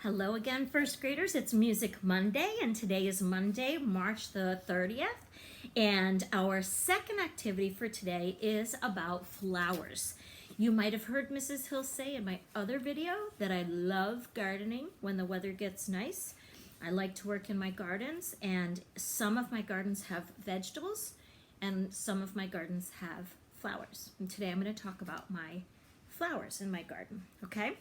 Hello again, first graders. It's Music Monday, and today is Monday, March the 30th. And our second activity for today is about flowers. You might have heard Mrs. Hill say in my other video that I love gardening when the weather gets nice. I like to work in my gardens, and some of my gardens have vegetables, and some of my gardens have flowers. And today I'm going to talk about my flowers in my garden, okay?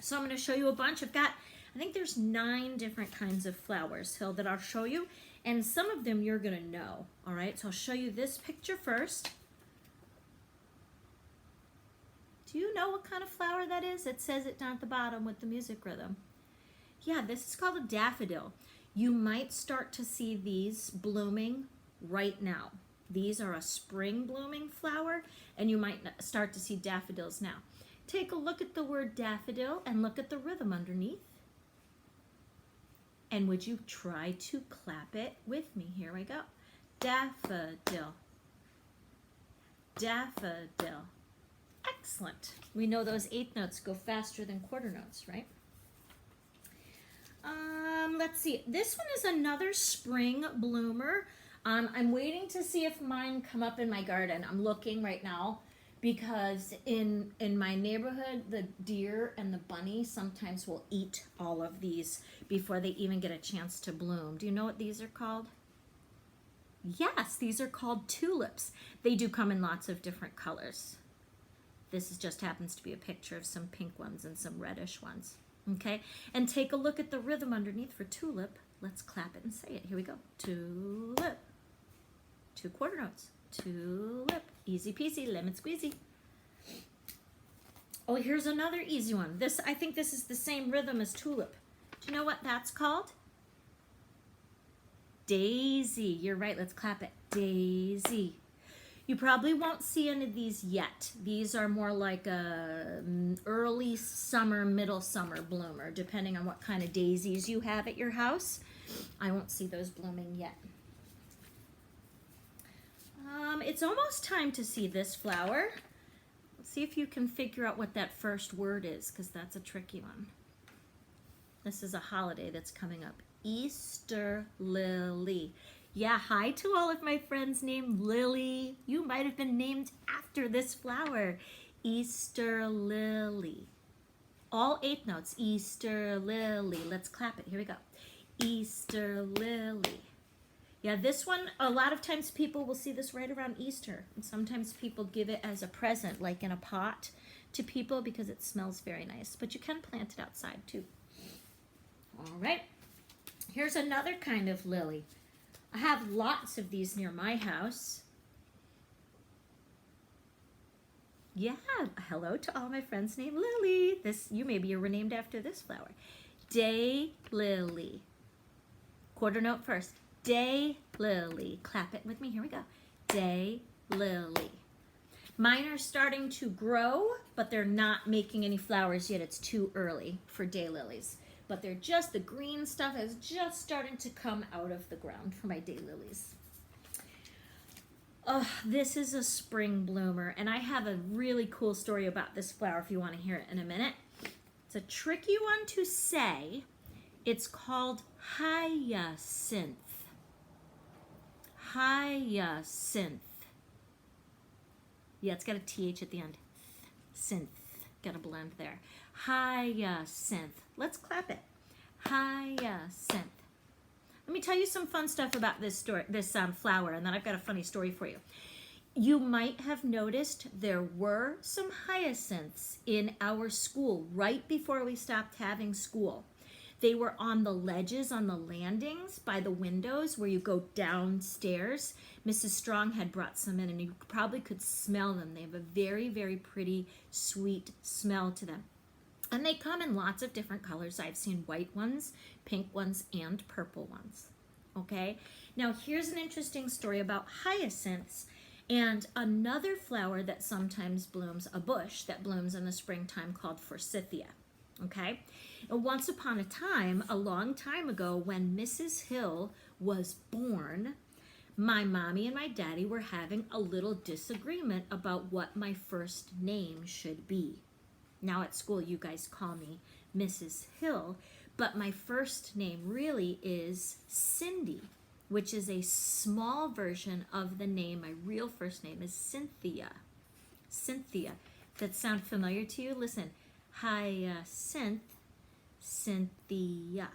So I'm going to show you a bunch. I think there's 9 different kinds of flowers, Hill, that I'll show you. And some of them you're going to know, all right? So I'll show you this picture first. Do you know what kind of flower that is? It says it down at the bottom with the music rhythm. Yeah, this is called a daffodil. You might start to see these blooming right now. These are a spring blooming flower, and you might start to see daffodils now. Take a look at the word daffodil and look at the rhythm underneath. And would you try to clap it with me? Here we go. Daffodil. Daffodil. Excellent. We know those 8th notes go faster than quarter notes, right? Let's see. This one is another spring bloomer. I'm waiting to see if mine come up in my garden. I'm looking right now, because in my neighborhood, the deer and the bunny sometimes will eat all of these before they even get a chance to bloom. Do you know what these are called? Yes, these are called tulips. They do come in lots of different colors. This just happens to be a picture of some pink ones and some reddish ones. Okay, and take a look at the rhythm underneath for tulip. Let's clap it and say it. Here we go. Tulip. 2 quarter notes. Tulip. Easy peasy, lemon squeezy. Oh, here's another easy one. I think this is the same rhythm as tulip. Do you know what that's called? Daisy. You're right. Let's clap it. Daisy. You probably won't see any of these yet. These are more like a early summer, middle summer bloomer, depending on what kind of daisies you have at your house. I won't see those blooming yet. It's almost time to see this flower. Let's see if you can figure out what that first word is, because that's a tricky one. This is a holiday that's coming up. Easter lily. Yeah, hi to all of my friends named Lily. You might have been named after this flower. Easter lily. All 8 notes. Easter lily. Let's clap it. Here we go. Easter lily. Yeah, this one, a lot of times people will see this right around Easter. And sometimes people give it as a present, like in a pot, to people because it smells very nice. But you can plant it outside too. All right. Here's another kind of lily. I have lots of these near my house. Yeah, hello to all my friends named Lily. You maybe are named after this flower. Day lily. Quarter note first. Day lily. Clap it with me. Here we go. Day lily. Mine are starting to grow, but they're not making any flowers yet. It's too early for daylilies. But the green stuff is just starting to come out of the ground for my daylilies. Oh, this is a spring bloomer, and I have a really cool story about this flower if you want to hear it in a minute. It's a tricky one to say. It's called hyacinth. Hyacinth. Yeah, it's got a TH at the end. Synth. Got a blend there. Hyacinth. Let's clap it. Hyacinth. Let me tell you some fun stuff about this flower, and then I've got a funny story for you. You might have noticed there were some hyacinths in our school right before we stopped having school. They were on the ledges, on the landings, by the windows where you go downstairs. Mrs. Strong had brought some in, and you probably could smell them. They have a very, very pretty, sweet smell to them. And they come in lots of different colors. I've seen white ones, pink ones, and purple ones. Okay? Now, here's an interesting story about hyacinths and another flower that sometimes blooms, a bush that blooms in the springtime called forsythia. Okay? And once upon a time, a long time ago, when Mrs. Hill was born, my mommy and my daddy were having a little disagreement about what my first name should be. Now at school, you guys call me Mrs. Hill, But my first name really is Cindy, which is a small version of the name. My real first name is Cynthia. Cynthia. That sound familiar to you? Listen. Hyacinth, Cynthia.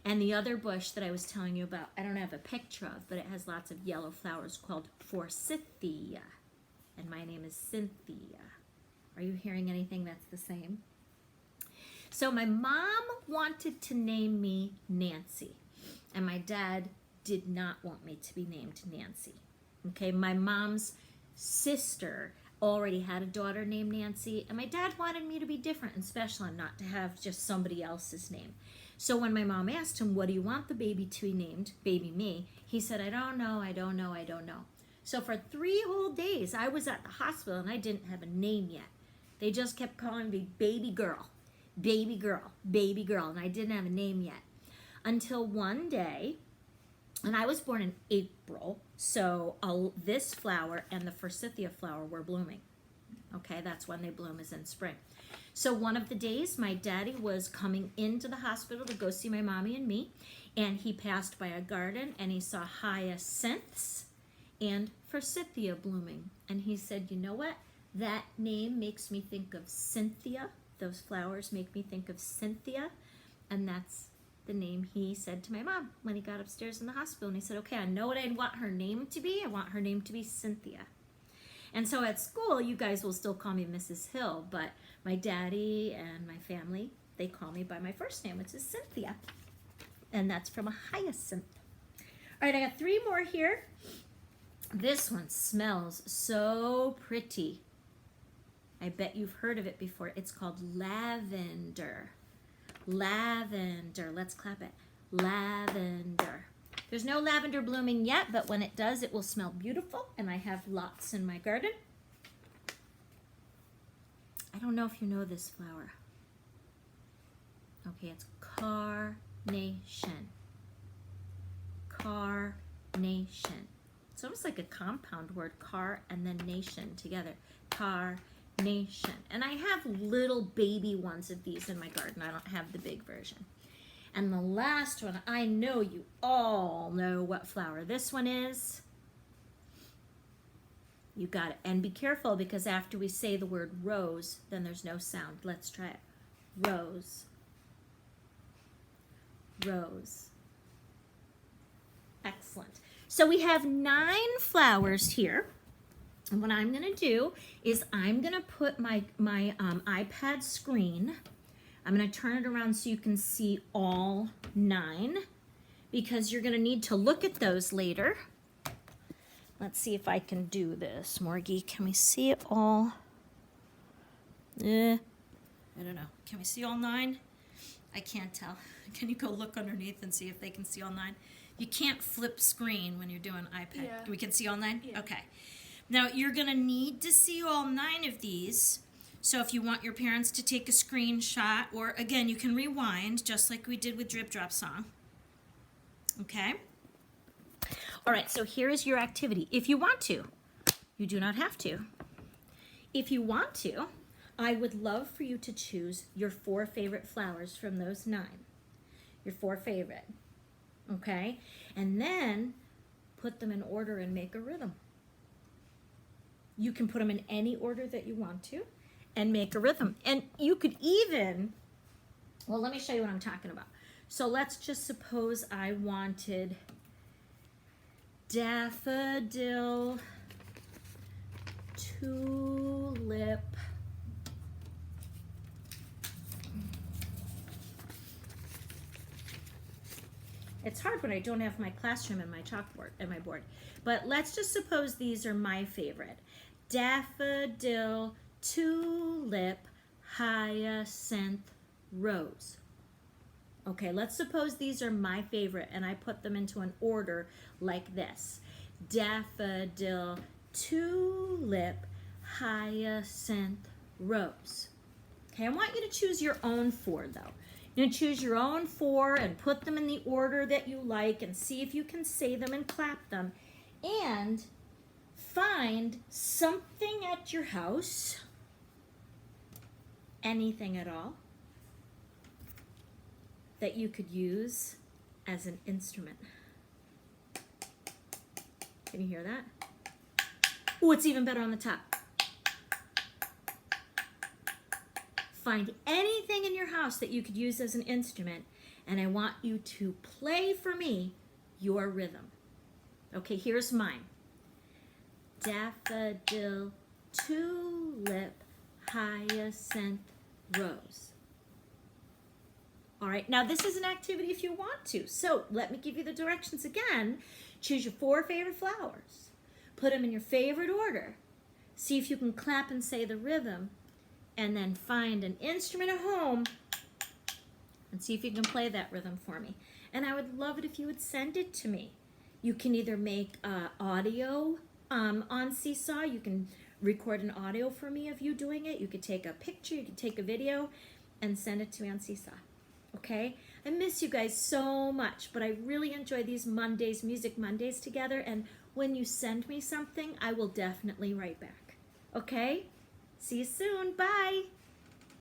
And the other bush that I was telling you about, I don't have a picture of, but it has lots of yellow flowers called Forsythia. And my name is Cynthia. Are you hearing anything that's the same? So my mom wanted to name me Nancy, and my dad did not want me to be named Nancy. Okay, my mom's sister already had a daughter named Nancy, and my dad wanted me to be different and special and not to have just somebody else's name. So when my mom asked him, what do you want the baby to be named, baby me, he said, I don't know. So for 3 whole days, I was at the hospital and I didn't have a name yet. They just kept calling me baby girl, baby girl, baby girl, and I didn't have a name yet. Until one day, and I was born in April, so this flower and the forsythia flower were blooming. Okay, that's when they bloom, is in spring. So one of the days, my daddy was coming into the hospital to go see my mommy and me, and he passed by a garden, and he saw hyacinths and forsythia blooming. And he said, you know what? That name makes me think of Cynthia. Those flowers make me think of Cynthia. And that's the name he said to my mom when he got upstairs in the hospital. And he said, okay, I know what I want her name to be. I want her name to be Cynthia. And so at school, you guys will still call me Mrs. Hill, but my daddy and my family, they call me by my first name, which is Cynthia. And that's from a hyacinth. All right, I got 3 more here. This one smells so pretty. I bet you've heard of it before. It's called lavender. Lavender. Let's clap it. Lavender. There's no lavender blooming yet, but when it does, it will smell beautiful, and I have lots in my garden. I don't know if you know this flower. Okay, it's carnation. Carnation. It's almost like a compound word, car and then nation together. Carnation. And I have little baby ones of these in my garden. I don't have the big version. And the last one, I know you all know what flower this one is. You got it. And be careful, because after we say the word rose, then there's no sound. Let's try it. Rose. Rose. Excellent. So we have 9 flowers here. And what I'm going to do is I'm going to put my iPad screen, I'm going to turn it around so you can see all 9, because you're going to need to look at those later. Let's see if I can do this. Morgie, can we see it all? I don't know. Can we see all 9? I can't tell. Can you go look underneath and see if they can see all 9? You can't flip screen when you're doing iPad. Yeah. We can see all 9? Yeah. Okay. Now, you're going to need to see all 9 of these. So if you want your parents to take a screenshot, or again, you can rewind, just like we did with Drip Drop Song. Okay? All right, so here is your activity. If you want to, you do not have to. If you want to, I would love for you to choose your 4 favorite flowers from those 9. Your 4 favorite. Okay? And then put them in order and make a rhythm. You can put them in any order that you want to and make a rhythm. And you could even, well, let me show you what I'm talking about. So let's just suppose I wanted daffodil, tulip, it's hard when I don't have my classroom and my chalkboard and my board. But let's just suppose these are my favorite. Daffodil, tulip, hyacinth, rose. Okay, let's suppose these are my favorite and I put them into an order like this. Daffodil, tulip, hyacinth, rose. Okay, I want you to choose your own 4 though. You're going to choose your own 4 and put them in the order that you like and see if you can say them and clap them. And find something at your house, anything at all, that you could use as an instrument. Can you hear that? Oh, it's even better on the top. Find anything in your house that you could use as an instrument, and I want you to play for me your rhythm. Okay, here's mine. Daffodil, tulip, hyacinth, rose. All right, now this is an activity if you want to. So let me give you the directions again. Choose your 4 favorite flowers. Put them in your favorite order. See if you can clap and say the rhythm. And then find an instrument at home and see if you can play that rhythm for me. And I would love it if you would send it to me. You can either make audio on Seesaw. You can record an audio for me of you doing it. You could take a picture, you could take a video and send it to me on Seesaw. Okay? I miss you guys so much, but I really enjoy these Mondays, Music Mondays together. And when you send me something, I will definitely write back. Okay? See you soon. Bye.